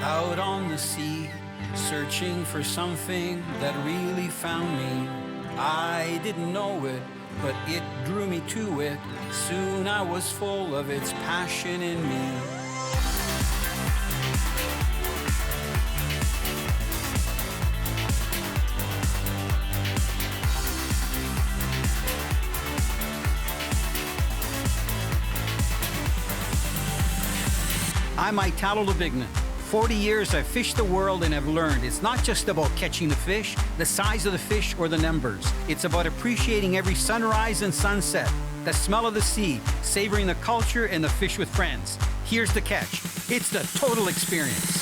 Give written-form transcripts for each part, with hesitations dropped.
out on the sea, searching for something that really found me. I didn't know it, but it drew me to it. Soon I was full of its passion in me. I'm Italo Labignan. 40 years I've fished the world and have learned it's not just about catching the fish, the size of the fish, or the numbers. It's about appreciating every sunrise and sunset, the smell of the sea, savoring the culture and the fish with friends. Here's the catch. It's the total experience.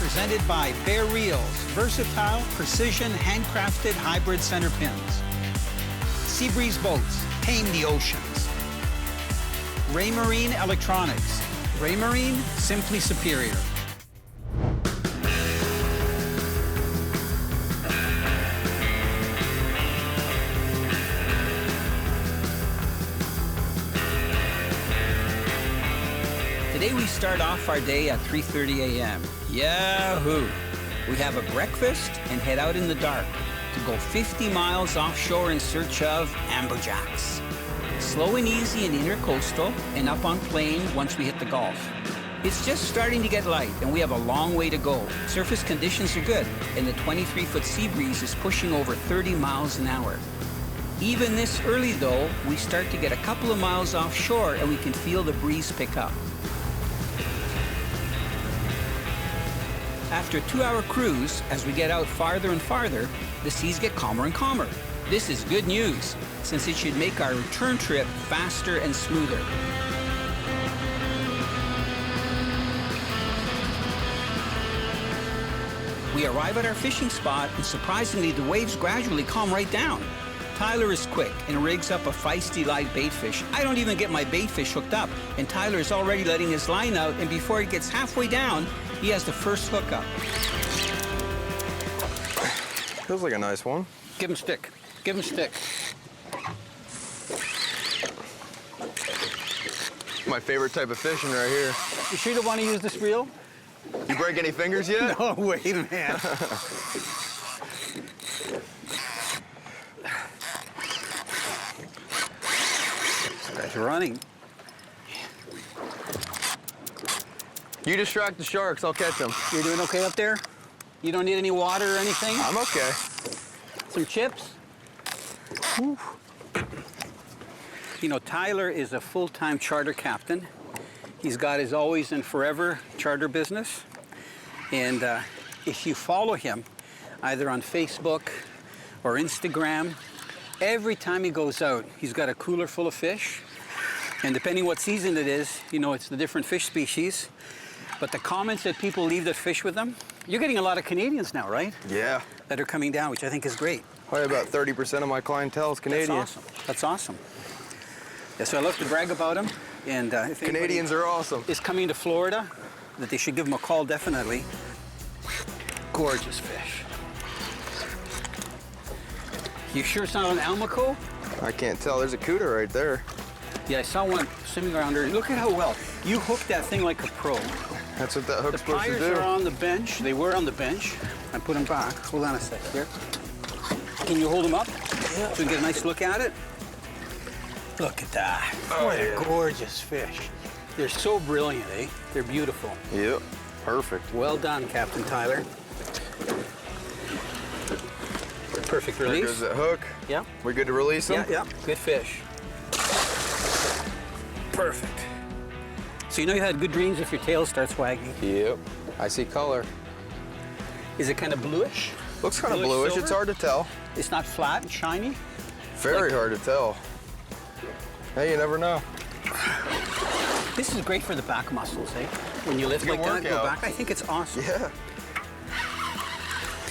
Presented by Bear Reels, versatile, precision, handcrafted hybrid center pins. Seabreeze boats, tame the oceans. Raymarine Electronics. Raymarine, simply superior. Today we start off our day at 3:30 a.m. Yahoo! We have a breakfast and head out in the dark to go 50 miles offshore in search of amberjacks. Slow and easy in intercoastal and up on plane once we hit the Gulf. It's just starting to get light and we have a long way to go. Surface conditions are good and the 23-foot sea breeze is pushing over 30 miles an hour. Even this early though, we start to get a couple of miles offshore and we can feel the breeze pick up. After a 2-hour cruise, as we get out farther and farther, the seas get calmer and calmer. This is good news, since it should make our return trip faster and smoother. We arrive at our fishing spot, and surprisingly, the waves gradually calm right down. Tyler is quick and rigs up a feisty live baitfish. I don't even get my baitfish hooked up, and Tyler is already letting his line out, and before he gets halfway down, he has the first hookup. Feels like a nice one. Give him stick. Give him stick. My favorite type of fishing right here. You sure you don't want to use this reel? You break any fingers yet? No, wait, man. That's running. You distract the sharks, I'll catch them. You're doing okay up there? You don't need any water or anything? I'm okay. Some chips? Whew. You know, Tyler is a full-time charter captain. He's got his always and forever charter business. And if you follow him, either on Facebook or Instagram, every time he goes out, he's got a cooler full of fish. And depending what season it is, you know, it's the different fish species. But the comments that people leave that fish with them, you're getting a lot of Canadians now, right? Yeah. That are coming down, which I think is great. Probably about 30% of my clientele is Canadian. That's awesome. That's awesome. Yeah, so I love to brag about him. And if Canadians are awesome. Is coming to Florida, that they should give him a call, definitely. Gorgeous fish. You sure it's not an Almaco? I can't tell. There's a cooter right there. Yeah, I saw one swimming around there. Look at how well. You hooked that thing like a pro. That's what that hook's supposed to do. The pliers are on the bench. They were on the bench. I put them back. Hold on a sec here. Can you hold them up? Yeah. So we can get a nice look at it? Look at that. Oh, what yeah. a gorgeous fish. They're so brilliant, eh? They're beautiful. Yep. Perfect. Well done, Captain Tyler. Perfect release. There goes that hook. Yeah. We're good to release them? Yeah, yeah. Good fish. Perfect. So you know you had good dreams if your tail starts wagging? Yep. I see color. Is it kind of bluish? Looks kind of bluish. Silver? It's hard to tell. It's not flat and shiny? Very hard to tell. Hey, you never know. This is great for the back muscles, eh? When you lift like that, go back. I think it's awesome. Yeah.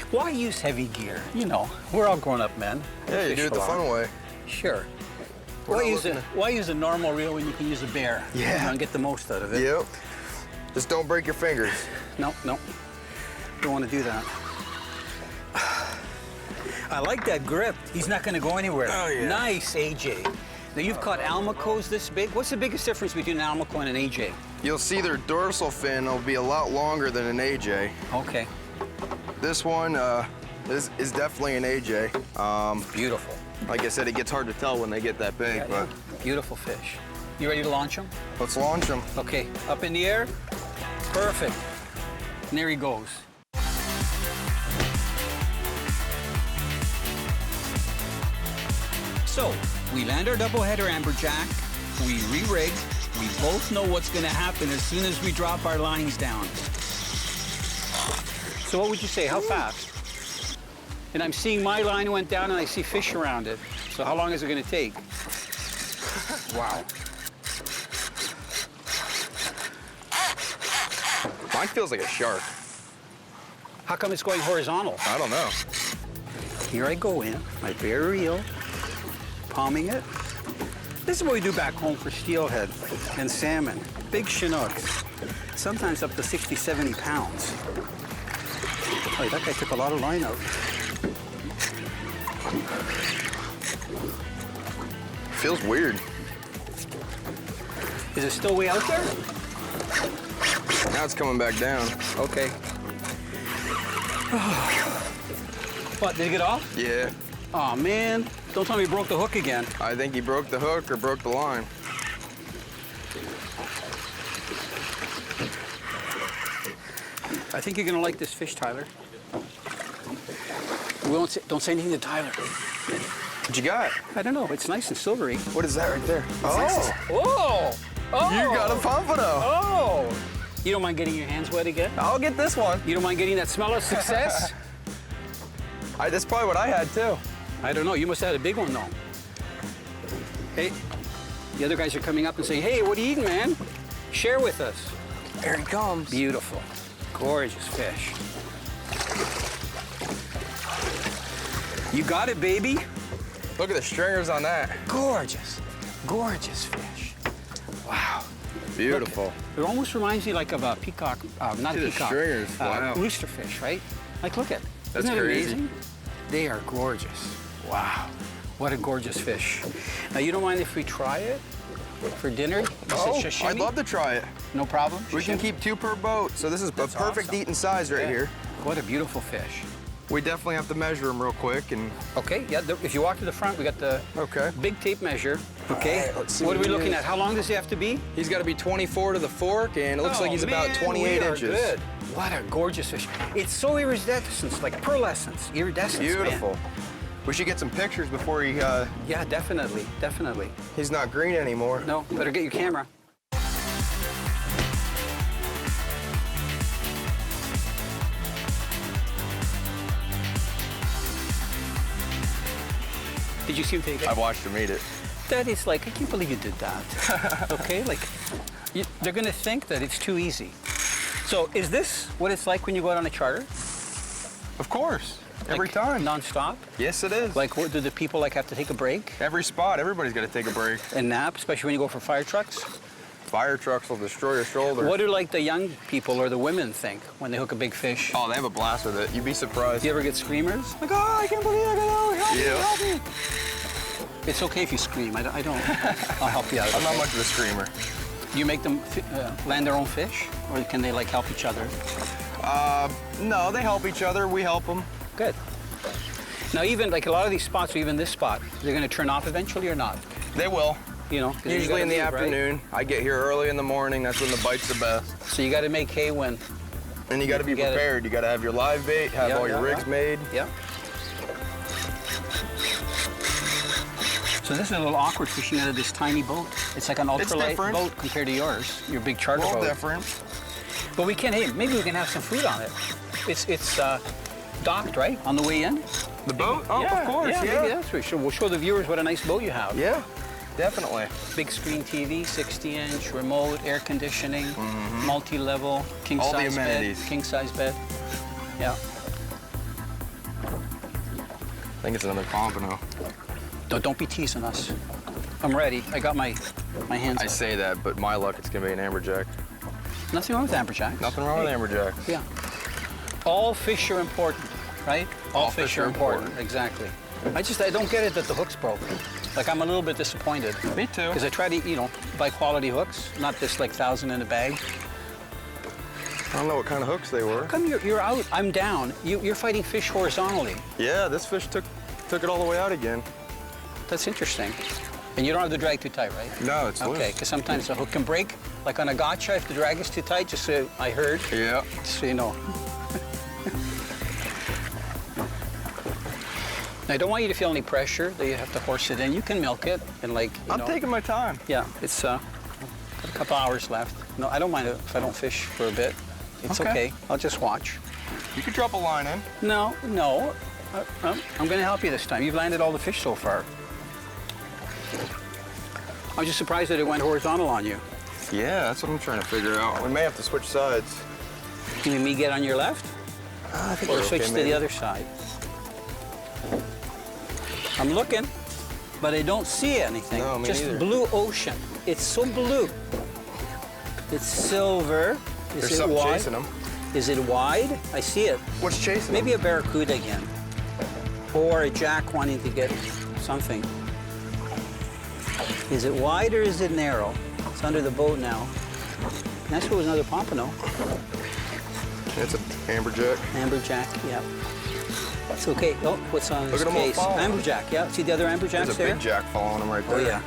Why use heavy gear? You know, we're all grown-up men. Yeah, you do it the fun way. Sure. Why use a normal reel when you can use a bear? Yeah. You know, and get the most out of it. Yep. Just don't break your fingers. No, no. Don't want to do that. I like that grip. He's not going to go anywhere. Oh, yeah. Nice, AJ. Now you've caught almacos this big. What's the biggest difference between an almaco and an AJ? You'll see their dorsal fin will be a lot longer than an AJ. Okay. This one is definitely an AJ. Beautiful. Like I said, it gets hard to tell when they get that big, Yeah, but yeah. Beautiful fish. You ready to launch them? let's launch them. Okay, up in the air. Perfect. And there he goes. So, we land our doubleheader amberjack, we re-rig, we both know what's gonna happen as soon as we drop our lines down. So what would you say, how fast? And I'm seeing my line went down and I see fish around it. So how long is it gonna take? Wow. Mine feels like a shark. How come it's going horizontal? I don't know. Here I go in, my bare reel, palming it. This is what we do back home for steelhead and salmon. Big Chinooks, sometimes up to 60, 70 pounds. Oh, that guy took a lot of line out. Feels weird. Is it still way out there? Now it's coming back down. Okay. What, did it get off? Yeah. Oh man, don't tell me you broke the hook again. I think he broke the hook or broke the line. I think you're gonna like this fish, Tyler. Don't say anything to Tyler. What you got? I don't know, it's nice and silvery. What is that right there? Oh! Oh! You got a pompano. Oh! You don't mind getting your hands wet again? I'll get this one. You don't mind getting that smell of success? That's probably what I had too. I don't know, you must have had a big one though. Hey, the other guys are coming up and saying, hey, what are you eating, man? Share with us. There he comes. Beautiful, gorgeous fish. You got it, baby. Look at the stringers on that. Gorgeous, gorgeous fish. Wow. Beautiful. Look, it almost reminds me like of a peacock, not a See the peacock. stringers, wow. Rooster fish, right? Like, look at, That's isn't that crazy. amazing? They are gorgeous. Wow, what a gorgeous fish. Now, you don't mind if we try it for dinner? Oh, Sashimi? I'd love to try it. No problem? We can Sashimi? keep 2 per boat, so this is That's a perfect awesome. eating size right Yeah. here. What a beautiful fish. We definitely have to measure them real quick and. Okay, yeah, if you walk to the front, we got the Okay. big tape measure. Okay, All right, let's see what are what we he looking is. at? How long does he have to be? He's got to be 24 to the fork, and it looks like he's about 28 we are inches. Good. What a gorgeous fish. It's so iridescent, like pearlescence, iridescence. Beautiful. Man. We should get some pictures before he. Yeah, definitely, definitely. He's not green anymore. No, better get your camera. Did you see him take it? I've watched him eat it. That is like, I can't believe you did that. Okay, like, they're gonna think that it's too easy. So is this what it's like when you go out on a charter? Of course. Every Like, time. Non-stop? Yes, it is. Like, what, do the people like have to take a break Every spot, everybody's got to take a break. and nap, especially when you go for fire trucks? Fire trucks will destroy your shoulder. What do like the young people or the women think when they hook a big fish? Oh, they have a blast with it. You'd be surprised. Do you ever get screamers? Like, oh, I can't believe I got out. Help me, Yeah. help me. It's okay if you scream. I don't. I'll help you out. I'm not okay? much of a screamer. Do you make them land their own fish, or can they like help each other? No, they help each other. We help them. Good. Now, even like a lot of these spots, or even this spot, they're going to turn off eventually or not? They will. You know, 'cause you Usually gotta in the move, right? afternoon. I get here early in the morning. That's when the bite's the best. So you got to make hay when. And you got to be Get it. prepared. You got to have your live bait, have Yeah, all your yeah, rigs yeah. made. Yeah. So this is a little awkward fishing out of this tiny boat. It's like an ultralight different. boat compared to yours, your big charter A little boat. different. But we can, hey, maybe we can have some food on it. It's docked, right, on the way in? The boat? Oh, yeah, of course. Yeah, maybe that's right. We'll show the viewers what a nice boat you have. Yeah, definitely. Big screen TV, 60-inch, remote, air conditioning, multi-level, king-size All the bed. amenities. King-size bed. Yeah. I think it's another pompano. Don't be teasing us. I'm ready. I got my hands I up. say that, but my luck, it's gonna be an amberjack. Nothing wrong with amberjacks. Nothing wrong with amberjacks. Yeah. All fish are important, right? All fish are important. Exactly. I don't get it that the hook's broke. Like, I'm a little bit disappointed. Me too. Because I try to, you know, buy quality hooks, not this like 1,000 in a bag. I don't know what kind of hooks they were. How come you're out? I'm down. You're fighting fish horizontally. Yeah, this fish took it all the way out again. That's interesting. And you don't have the drag too tight, right? No, it's loose. Okay, because sometimes the hook can break. Like on a gotcha, if the drag is too tight, just so I heard. Yeah. So you know. Now, I don't want you to feel any pressure that you have to horse it in. You can milk it and like, I'm taking my time. Yeah, it's got a couple hours left. No, I don't mind it if I don't fish for a bit. It's okay. I'll just watch. You could drop a line in. No. I'm going to help you this time. You've landed all the fish so far. I was just surprised that it went horizontal on you. Yeah, that's what I'm trying to figure out. We may have to switch sides. You mean me get on your left? I think Or we're switch okay, to maybe. the other side? I'm looking, but I don't see anything. No, me just neither. blue ocean. It's so blue. It's silver. Is There's it something wide? chasing them. Is it wide? I see it. What's chasing Maybe them? a barracuda again. Or a jack wanting to get something. Is it wide or is it narrow? It's under the boat now. That's what was another pompano. It's an amberjack. Amberjack, yeah. It's okay. Oh, what's on Look his at 'em all case? following. Amberjack, yeah. See the other amberjacks There's a there? big jack following him right there. Oh, yeah.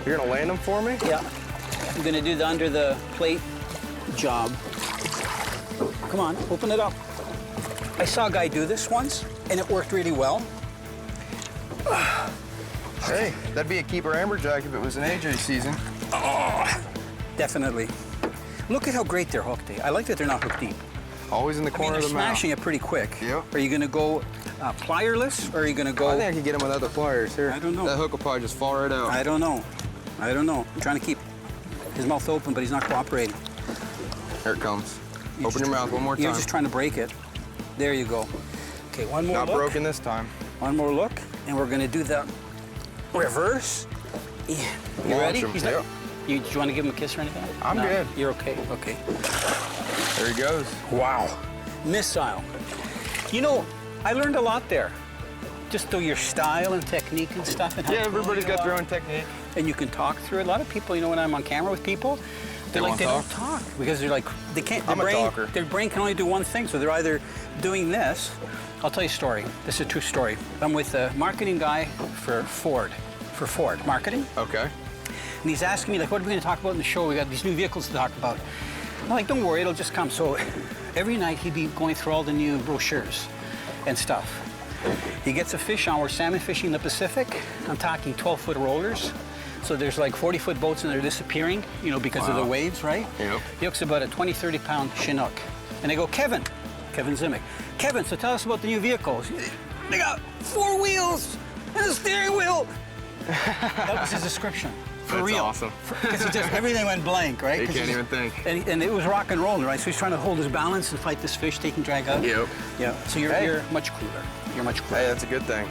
You're gonna land them for me? Yeah. I'm gonna do the under the plate job. Come on, open it up. I saw a guy do this once, and it worked really well. Hey, that'd be a keeper amberjack if it was an AJ season. Oh, definitely. Look at how great they're hooked. I like that they're not hooked deep. Always in the I mean, corner they're of the mouth. smashing it pretty quick. Yep. Are you gonna go plierless, or are you gonna go? I think I could get him without the pliers here. I don't know. That hook will probably just fall right out. I don't know. I'm trying to keep his mouth open, but he's not cooperating. Here it comes. You're Open just- your mouth one more time. You're just trying to break it. There you go. Okay, one more Not look. broken this time. One more look, and we're gonna do the reverse. Yeah. You Launch ready? him, He's yeah. not- do you want to give him a kiss or anything? I'm good. You're okay. Okay. There he goes. Wow. Missile. You know, I learned a lot there. Just through your style and technique and stuff. And how Yeah, cool everybody's you got their are. own technique. And you can talk through it. A lot of people, you know, when I'm on camera with people, They won't don't talk because they're like, they can't, I'm a talker. their brain can only do one thing. So they're either doing this. I'll tell you a story. This is a true story. I'm with a marketing guy for Ford marketing. Okay. And he's asking me, like, what are we going to talk about in the show? We got these new vehicles to talk about. I'm like, don't worry, it'll just come. So every night he'd be going through all the new brochures and stuff. He gets a fish on, we're salmon fishing in the Pacific. I'm talking 12-foot rollers. So there's like 40-foot boats and they're disappearing, you know, because of the waves, right? Yep. He hooks about a 20, 30-pound Chinook. And I go, Kevin Zimic. Kevin, so tell us about the new vehicles. They got 4 wheels and a steering wheel. That was his description. For That's real. awesome. Because it just, everything went blank, right? He 'Cause can't he's- even think. And it was rock and roll, right? So he's trying to hold his balance and fight this fish, taking drag out. Yep. Yeah. So you're, Hey. you're much cooler. You're much cooler. Hey, that's a good thing.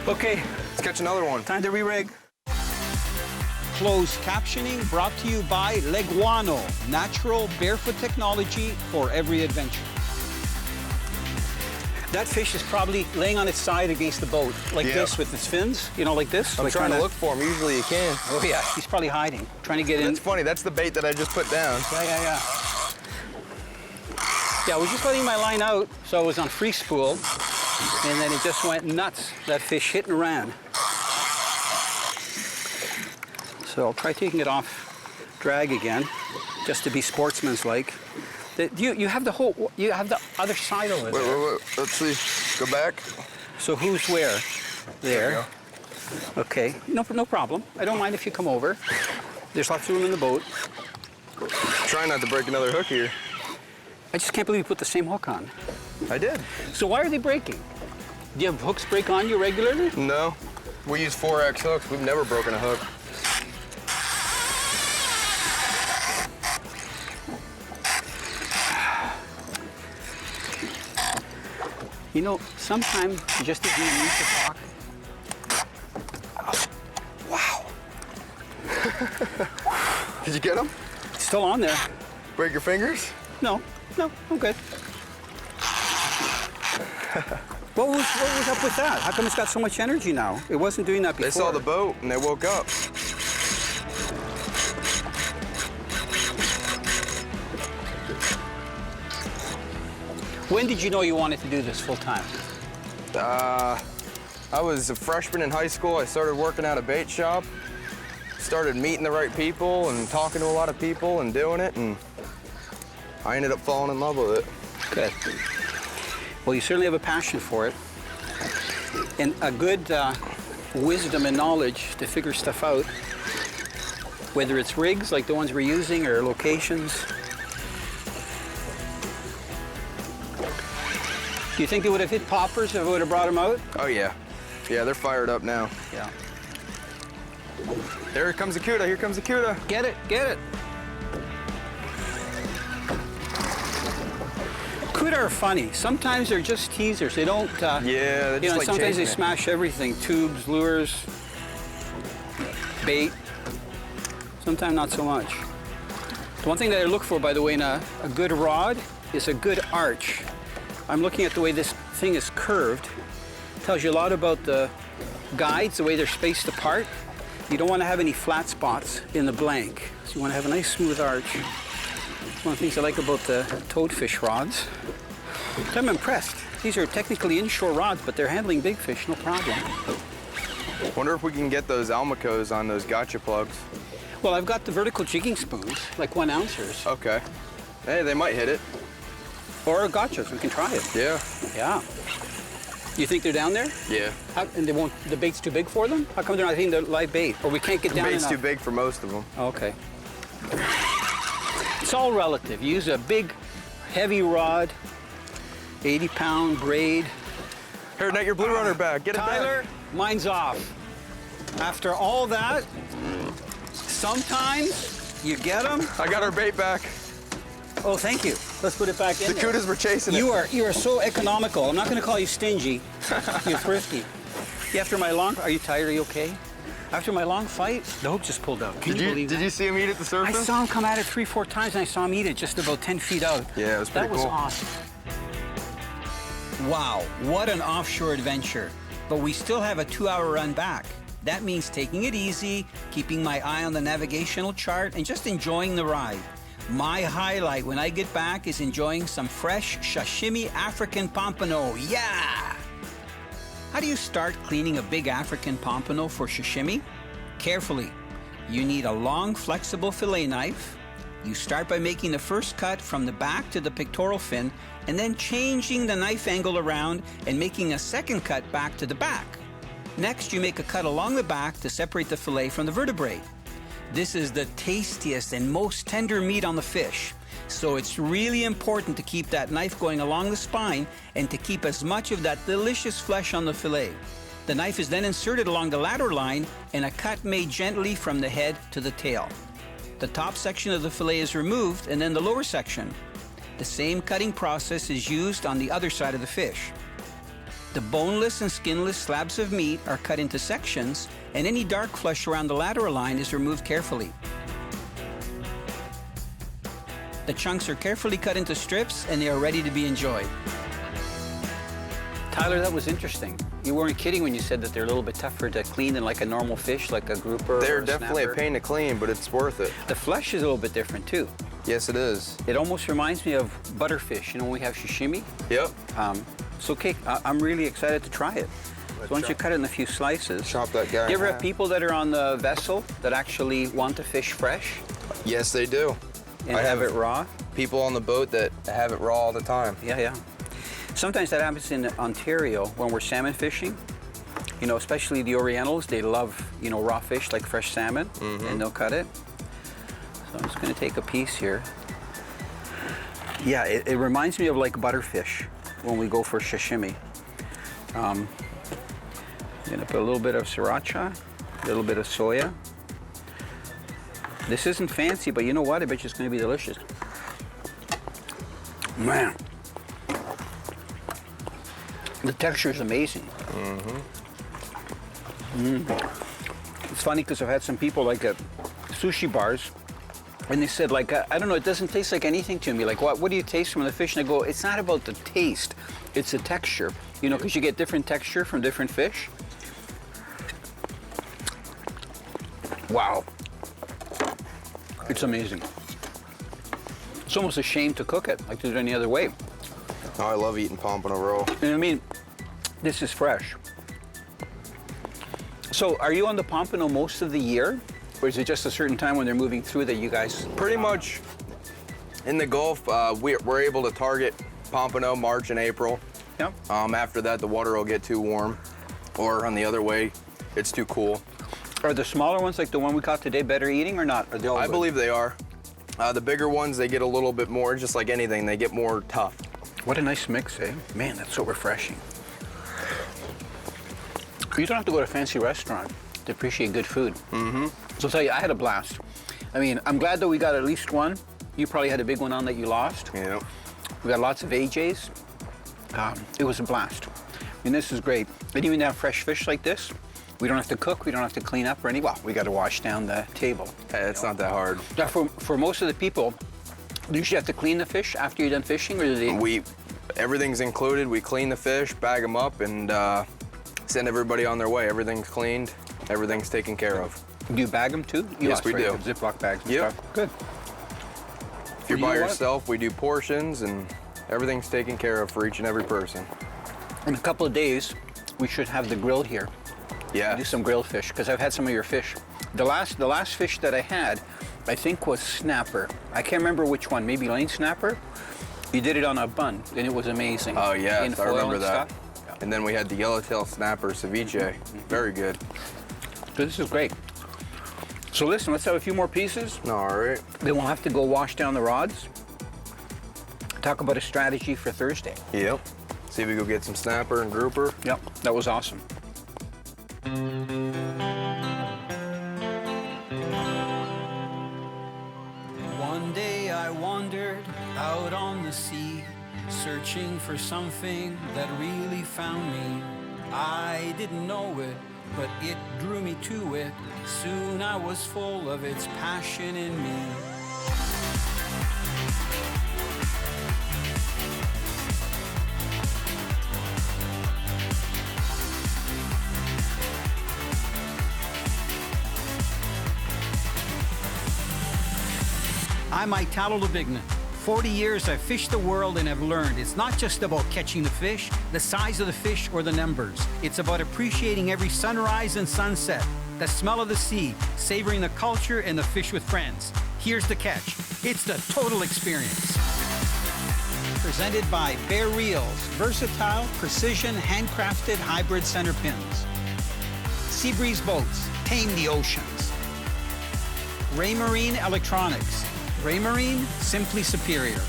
Okay, Let's catch another one. time to re-rig. Closed captioning brought to you by Leguano, natural barefoot technology for every adventure. That fish is probably laying on its side against the boat, like Yep. this with its fins, you know, like this. I'm like trying to look for him. Usually you can. Oh yeah, he's probably hiding, trying to get in. That's funny. That's the bait that I just put down. Yeah. Yeah, I was just letting my line out, so I was on free spool, and then it just went nuts. That fish hit and ran. So I'll try taking it off drag again, just to be sportsman's-like. You have the other side over there. Wait. Let's see. Go back. So who's where? There. Okay, no problem. I don't mind if you come over. There's lots of room in the boat. Try not to break another hook here. I just can't believe you put the same hook on. I did. So why are they breaking? Do you have hooks break on you regularly? No. We use 4X hooks. We've never broken a hook. You know, sometimes you just didn't need to talk. Wow. Did you get him? It's still on there. Break your fingers? No, I'm good. What was up with that? How come it's got so much energy now? It wasn't doing that before. They saw the boat and they woke up. When did you know you wanted to do this full time? I was a freshman in high school. I started working at a bait shop. Started meeting the right people and talking to a lot of people and doing it, and I ended up falling in love with it. Good. Well, you certainly have a passion for it, and a good wisdom and knowledge to figure stuff out, whether it's rigs like the ones we're using or locations. Do you think they would have hit poppers if I would have brought them out? Oh yeah. Yeah, they're fired up now. Yeah. There comes the cuda, here comes the cuda. Get it, get it. Cuda are funny. Sometimes they're just teasers. They don't, Yeah, they're just like sometimes they chasing it. smash everything. Tubes, lures, bait. Sometimes not so much. The one thing that I look for, by the way, in a good rod is a good arch. I'm looking at the way this thing is curved. Tells you a lot about the guides, the way they're spaced apart. You don't want to have any flat spots in the blank. So you want to have a nice smooth arch. One of the things I like about the toadfish rods. I'm impressed. These are technically inshore rods, but they're handling big fish, no problem. Wonder if we can get those Almacos on those gotcha plugs. Well, I've got the vertical jigging spoons, like 1 ounces. Okay. Hey, they might hit it. Or gotchas, we can try it. Yeah. Yeah. You think they're down there? Yeah. And they won't, the bait's too big for them? How come they're not hitting the live bait? Or we can't get The down bait's enough? too big for most of them. Okay. It's all relative. You use a big, heavy rod, 80-pound braid. Here, net your blue runner back. Get it Tyler, back. mine's off. After all that, sometimes you get them. I got our bait back. Oh, thank you. Let's put it back in The there. cudas were chasing it. You are so economical. I'm not going to call you stingy. You're thrifty. After my long, are you tired? Are you okay? After my long fight, the hook just pulled out. Can you believe that? Did you see him eat at the I surface? saw him come at it 3-4 times, and I saw him eat it just about 10 feet out. Yeah, it was pretty That was cool. awesome. Wow, what an offshore adventure. But we still have a 2-hour run back. That means taking it easy, keeping my eye on the navigational chart, and just enjoying the ride. My highlight when I get back is enjoying some fresh sashimi African Pompano. Yeah! How do you start cleaning a big African Pompano for sashimi? Carefully. You need a long, flexible fillet knife. You start by making the first cut from the back to the pectoral fin, and then changing the knife angle around and making a second cut back to the back. Next, you make a cut along the back to separate the fillet from the vertebrae. This is the tastiest and most tender meat on the fish, so it's really important to keep that knife going along the spine and to keep as much of that delicious flesh on the fillet. The knife is then inserted along the lateral line and a cut made gently from the head to the tail. The top section of the fillet is removed and then the lower section. The same cutting process is used on the other side of the fish. The boneless and skinless slabs of meat are cut into sections, and any dark flesh around the lateral line is removed carefully. The chunks are carefully cut into strips, and they are ready to be enjoyed. Tyler, that was interesting. You weren't kidding when you said that they're a little bit tougher to clean than like a normal fish, like a grouper. They're or a definitely snapper. a pain to clean, but it's worth it. The flesh is a little bit different too. Yes, it is. It almost reminds me of butterfish. You know, when we have sashimi. Yep. It's okay. I'm really excited to try it. So once you cut it in a few slices. Chop that guy Do you ever in have half. people that are on the vessel that actually want to fish fresh Yes, they do. and I have have it raw? People on the boat that have it raw all the time. Yeah, yeah. Sometimes that happens in Ontario when we're salmon fishing. You know, especially the Orientals, they love, you know, raw fish like fresh salmon, and they'll cut it. So I'm just going to take a piece here. Yeah, it reminds me of like butterfish when we go for sashimi. I'm going to put a little bit of sriracha, a little bit of soya. This isn't fancy, but you know what? I bet you it's going to be delicious. Man. The texture is amazing. It's funny because I've had some people like at sushi bars And they said, like, I don't know, it doesn't taste like anything to me. Like, what do you taste from the fish? And I go, it's not about the taste, it's the texture. You know, because you get different texture from different fish. Wow. It's amazing. It's almost a shame to cook it, like to do it any other way. Oh, I love eating pompano roe. And I mean, this is fresh. So are you on the pompano most of the year? Or is it just a certain time when they're moving through that you guys? Pretty much in the Gulf, we're able to target pompano March and April. Yep. After that, the water will get too warm. Or on the other way, it's too cool. Are the smaller ones, like the one we caught today, better eating or not? Are they all I good? believe they are. The bigger ones, they get a little bit more, just like anything, they get more tough. What a nice mix, eh? Man, that's so refreshing. You don't have to go to a fancy restaurant to appreciate good food. Mm-hmm. So I'll tell you, I had a blast. I mean, I'm glad that we got at least one. You probably had a big one on that you lost. Yeah. We got lots of AJs. It was a blast. I mean, this is great. And even to have fresh fish like this, we don't have to cook, we don't have to clean up or any, well, we got to wash down the table. Hey, it's not that hard. Now, for most of the people, do you usually have to clean the fish after you're done fishing, or do they? Everything's included. We clean the fish, bag them up, and send everybody on their way. Everything's cleaned, everything's taken care of. Do you bag them too? Yes, we do. Ziploc bags and Yep. stuff. Good. If you're by yourself, we do portions, and everything's taken care of for each and every person. In a couple of days, we should have the grill here. Yeah. Do some grilled fish, because I've had some of your fish. The last fish that I had, I think was snapper. I can't remember which one, maybe lane snapper. You did it on a bun, and it was amazing. Oh, yeah, In I foil remember and that. stuff. Yeah. And then we had the yellowtail snapper ceviche. Very good. So this is great. So listen, let's have a few more pieces. All right. Then we'll have to go wash down the rods. Talk about a strategy for Thursday. Yep. See if we go get some snapper and grouper. Yep, that was awesome. One day I wandered out on the sea, searching for something that really found me. I didn't know it, but it drew me to it. Soon I was full of its passion in me. I'm Italo Labignan. 40 years I've fished the world and have learned it's not just about catching the fish, the size of the fish, or the numbers. It's about appreciating every sunrise and sunset, the smell of the sea, savoring the culture and the fish with friends. Here's the catch. It's the total experience. Presented by Bear Reels, versatile, precision, handcrafted hybrid center pins. Seabreeze Boats, tame the oceans. Raymarine Electronics. Raymarine, simply superior.